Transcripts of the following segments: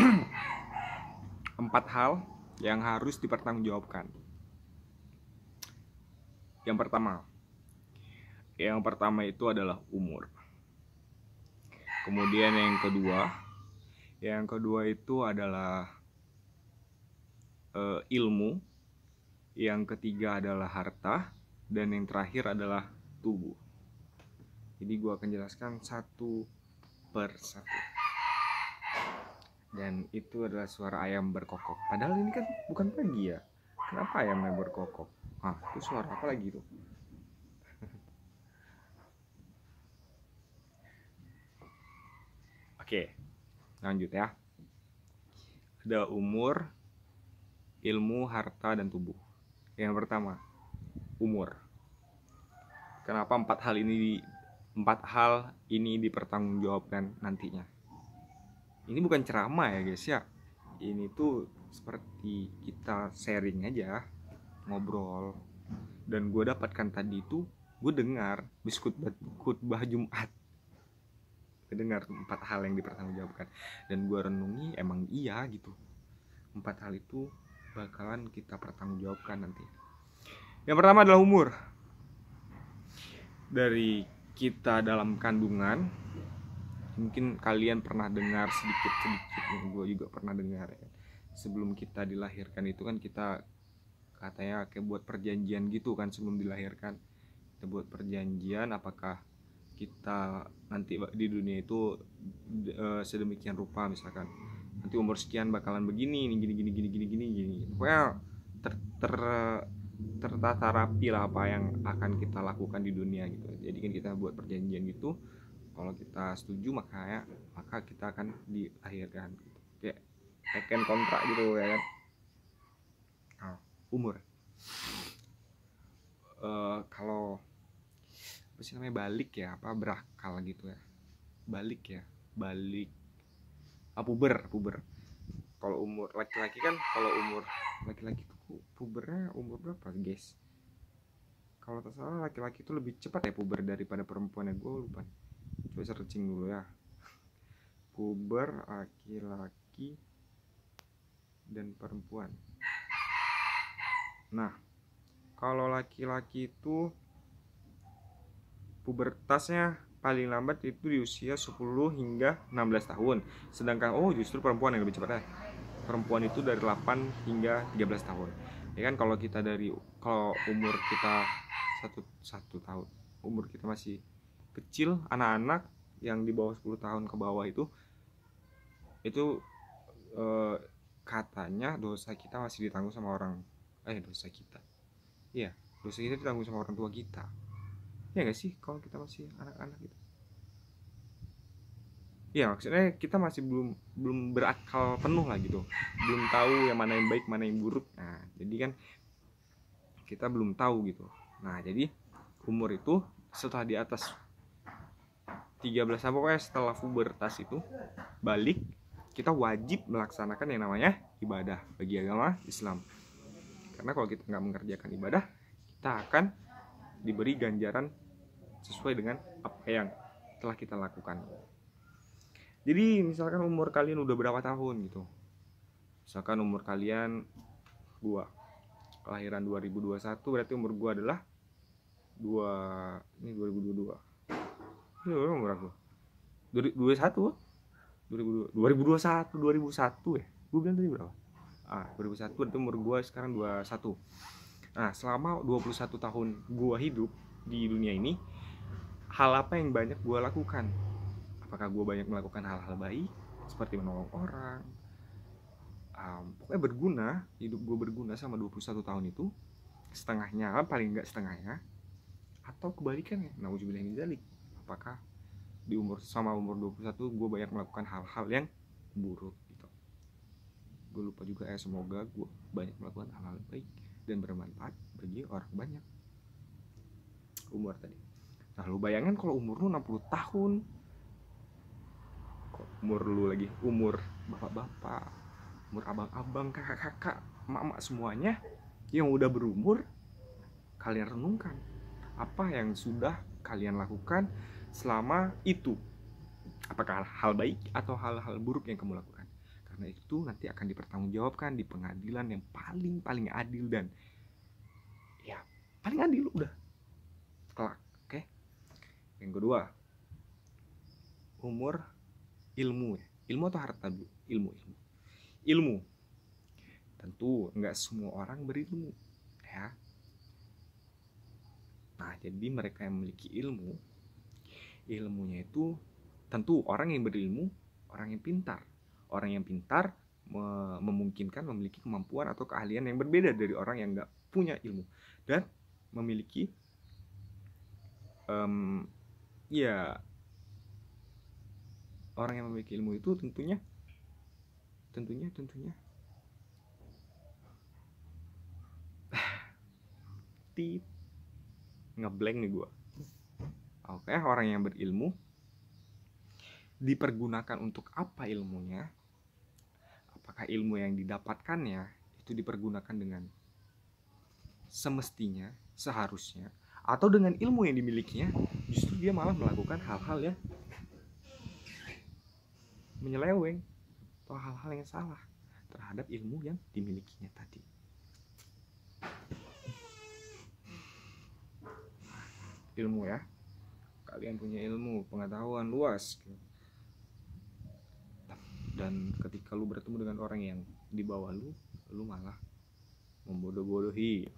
4 hal yang harus dipertanggungjawabkan. Yang pertama itu adalah umur. Kemudian yang kedua itu adalah ilmu. Yang ketiga adalah harta, dan yang terakhir adalah tubuh. Jadi gue akan jelaskan satu per satu. Dan itu adalah suara ayam berkokok. Padahal ini kan bukan pagi ya. Kenapa ayamnya berkokok? Itu suara apa lagi tuh? Oke, lanjut ya. Ada umur, ilmu, harta, dan tubuh. Yang pertama, umur. Kenapa 4 hal ini dipertanggungjawabkan nantinya? Ini bukan ceramah ya guys ya. Ini tuh seperti kita sharing aja, ngobrol. Dan gue dapatkan tadi itu, gue dengar bis khutbah Jumat. Gue dengar 4 hal yang dipertanggungjawabkan. Dan gue renungi, emang iya gitu. 4 hal itu bakalan kita pertanggungjawabkan nanti. Yang pertama adalah umur. Dari kita dalam kandungan, mungkin kalian pernah dengar sedikit-sedikit, gue juga pernah dengar ya. Sebelum kita dilahirkan itu kan kita katanya kayak buat perjanjian gitu kan. Sebelum dilahirkan kita buat perjanjian apakah kita nanti di dunia itu sedemikian rupa, misalkan nanti umur sekian bakalan begini, gini. Pokoknya tertata rapi lah apa yang akan kita lakukan di dunia gitu. Jadi kan kita buat perjanjian gitu. Kalau kita setuju maka kita akan dilahirkan gitu. Kayak teken kontrak gitu ya kan. Umur. Kalau apa sih namanya, balik ya, apa berakal gitu ya. Balik. Puber. Kalau umur laki-laki kan, kalau umur laki-laki tuh pubernya umur berapa guys? Kalau tak salah laki-laki itu lebih cepat ya puber daripada perempuan ya, gue lupa. Coba searching dulu ya. Puber laki-laki dan perempuan. Nah, kalau laki-laki itu pubertasnya paling lambat itu di usia 10 hingga 16 tahun. Sedangkan justru perempuan yang lebih cepat ya. Perempuan itu dari 8 hingga 13 tahun. Ya kan, kalau umur kita satu tahun, umur kita masih kecil, anak-anak yang di bawah 10 tahun ke bawah itu katanya dosa kita masih ditanggung sama dosa kita ditanggung sama orang tua kita. Ya nggak sih, kalau kita masih anak-anak gitu. Ya maksudnya kita masih belum berakal penuh lah gitu, belum tahu yang mana yang baik mana yang buruk. Nah jadi kan kita belum tahu gitu. Nah jadi umur itu setelah di atas 13 tahun, pokoknya setelah pubertas itu balik, kita wajib melaksanakan yang namanya ibadah bagi agama Islam. Karena kalau kita nggak mengerjakan ibadah, kita akan diberi ganjaran sesuai dengan apa yang telah kita lakukan. Jadi misalkan umur kalian udah berapa tahun gitu. Misalkan umur kalian, gua kelahiran 2021, berarti umur gua adalah 2022. Ini umur aku 2021 ya. Gua bilang tadi berapa? 2001 berarti umur gua sekarang 21. Nah, selama 21 tahun gua hidup di dunia ini, hal apa yang banyak gue lakukan? Apakah gue banyak melakukan hal-hal baik seperti menolong orang? Pokoknya berguna. Hidup gue berguna sama 21 tahun itu. Setengahnya, paling enggak setengahnya. Atau kebalikannya, nauzubillah min dzalik. Apakah di umur 21 gue banyak melakukan hal-hal yang buruk gitu. Gue lupa juga ya, semoga gue banyak melakukan hal-hal baik dan bermanfaat bagi orang banyak. Umur tadi. Nah lu bayangin kalau umur lu 60 tahun, umur lu lagi umur bapak-bapak, umur abang-abang, kakak-kakak, emak-emak, semuanya yang udah berumur. Kalian renungkan apa yang sudah kalian lakukan selama itu. Apakah hal baik atau hal-hal buruk yang kamu lakukan? karena itu nanti akan dipertanggungjawabkan di pengadilan yang paling adil dan ya paling adil udah kelak. Oke. Yang kedua, umur, ilmu ya. Ilmu atau harta dulu? Ilmu. Tentu nggak semua orang berilmu ya. Nah, jadi mereka yang memiliki ilmunya itu tentu orang yang berilmu, orang yang pintar. Orang yang pintar memungkinkan memiliki kemampuan atau keahlian yang berbeda dari orang yang nggak punya ilmu dan memiliki ya, orang yang memiliki ilmu itu tentunya ngeblank nih gue. Oke, orang yang berilmu dipergunakan untuk apa ilmunya? Apakah ilmu yang didapatkannya itu dipergunakan dengan semestinya, seharusnya, atau dengan ilmu yang dimilikinya justru dia malah melakukan hal-hal yang menyeleweng atau hal-hal yang salah terhadap ilmu yang dimilikinya tadi. Ilmu ya, kalian punya ilmu, pengetahuan luas, dan ketika lu bertemu dengan orang yang di bawah lu malah membodoh-bodohi,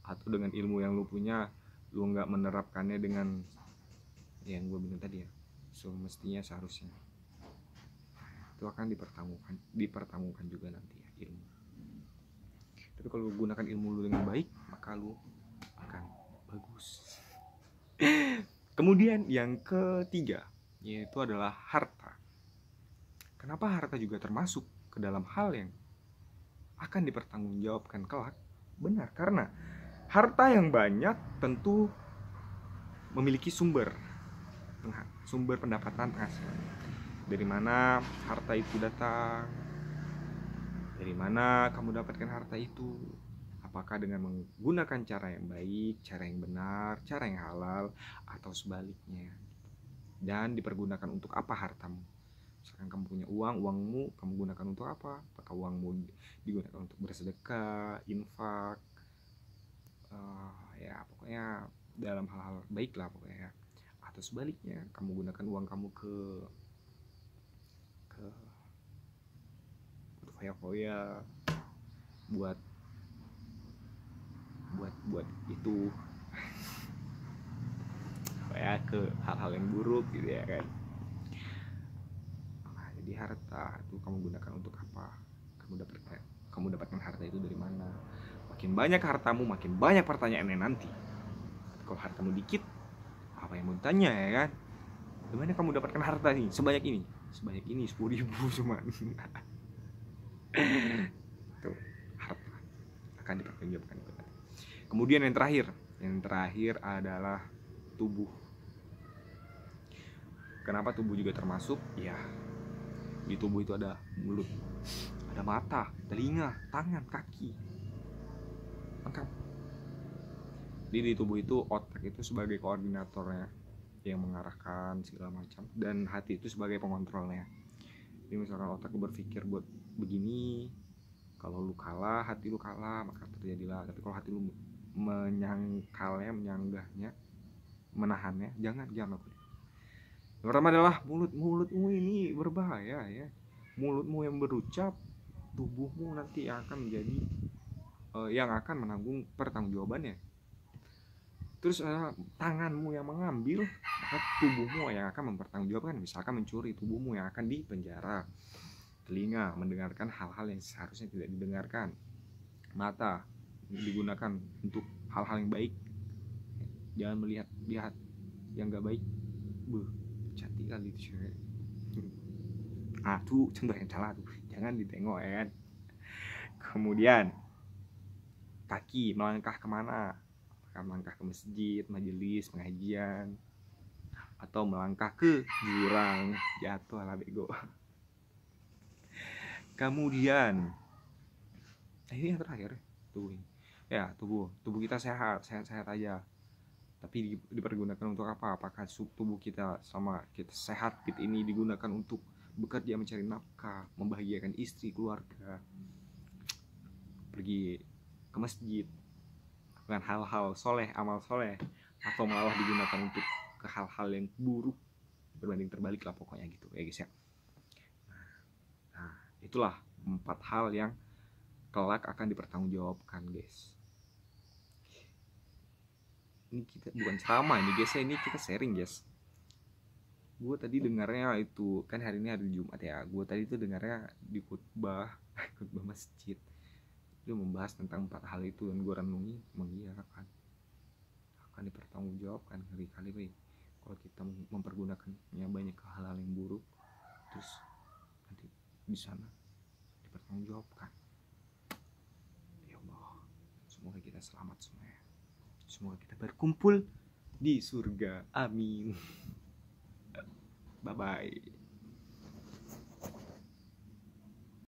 atau dengan ilmu yang lu punya lu nggak menerapkannya dengan yang gue bilang tadi ya, semestinya, seharusnya, itu akan dipertemukan juga nanti ya ilmu. Tapi kalau lu gunakan ilmu lu dengan baik, maka lu akan bagus. Kemudian yang ketiga yaitu adalah harta. Kenapa harta juga termasuk ke dalam hal yang akan dipertanggungjawabkan kelak? Benar, karena harta yang banyak tentu memiliki sumber pendapatan penghasilan. Dari mana harta itu datang? Dari mana kamu dapatkan harta itu? Apakah dengan menggunakan cara yang baik, cara yang benar, cara yang halal, atau sebaliknya? Dan dipergunakan untuk apa hartamu? Misalkan kamu punya uangmu kamu gunakan untuk apa? Apakah uangmu digunakan untuk bersedekah, infak, ya pokoknya dalam hal-hal baik lah pokoknya. Atau sebaliknya, kamu gunakan uang kamu ke foya-foya, buat itu kayak ke hal-hal yang buruk gitu ya kan. Nah, jadi harta itu kamu gunakan untuk apa? Kamu dapatkan harta itu dari mana? Makin banyak hartamu, makin banyak pertanyaannya nanti. Kalau hartamu dikit, apa yang mau ditanya ya kan? Gimana kamu dapatkan harta ini sebanyak ini? 10.000 cuma. Tuh, harta akan dipertanggungjawabkan. Kemudian yang terakhir adalah tubuh. Kenapa tubuh juga termasuk? Ya, di tubuh itu ada mulut, ada mata, telinga, tangan, kaki, lengkap. Di tubuh itu otak itu sebagai koordinatornya yang mengarahkan segala macam, dan hati itu sebagai pengontrolnya. Jadi misalkan otak lu berpikir buat begini, kalau lu kalah, hati lu kalah, maka terjadilah. Tapi kalau hati lu menyangkalnya, menyanggahnya, menahannya, jangan lakukan. Yang pertama adalah mulutmu ini berbahaya ya. Mulutmu yang berucap, tubuhmu nanti yang akan menjadi yang akan menanggung pertanggungjawabannya. Terus tanganmu yang mengambil, maka tubuhmu yang akan mempertanggungjawabkan. Misalkan mencuri, tubuhmu yang akan dipenjara. Telinga mendengarkan hal-hal yang seharusnya tidak didengarkan. Mata digunakan untuk hal-hal yang baik, jangan melihat yang gak baik. Cantik kali itu cewek. Tuh contoh yang salah tuh, jangan ditengok ya kan. Kemudian kaki melangkah kemana? Melangkah ke masjid, majelis, pengajian, atau melangkah ke jurang, jatuh lah bego. Kemudian ini yang terakhir, tubuh kita sehat aja. Tapi dipergunakan untuk apa? Apakah tubuh kita sama kita sehat ini digunakan untuk bekerja mencari nafkah, membahagiakan istri, keluarga, pergi ke masjid dengan hal-hal soleh, amal soleh, atau malah digunakan untuk ke hal-hal yang buruk, berbanding terbalik lah pokoknya gitu ya guys ya. Nah, itulah 4 hal yang kelak akan dipertanggungjawabkan guys. Ini kita bukan ceramah ini guys ya, ini kita sharing guys. Gue tadi dengarnya itu kan hari ini hari Jumat ya, gue tadi tuh dengarnya di khutbah khutbah masjid itu membahas tentang 4 hal itu, dan gue renungi mengiyakan akan dipertanggungjawabkan kali-kali kalau kita mempergunakannya banyak ke hal-hal yang buruk, terus nanti di sana dipertanggungjawabkan. Ya Allah, semoga kita selamat semuanya, semoga kita berkumpul di surga, amin. Bye bye.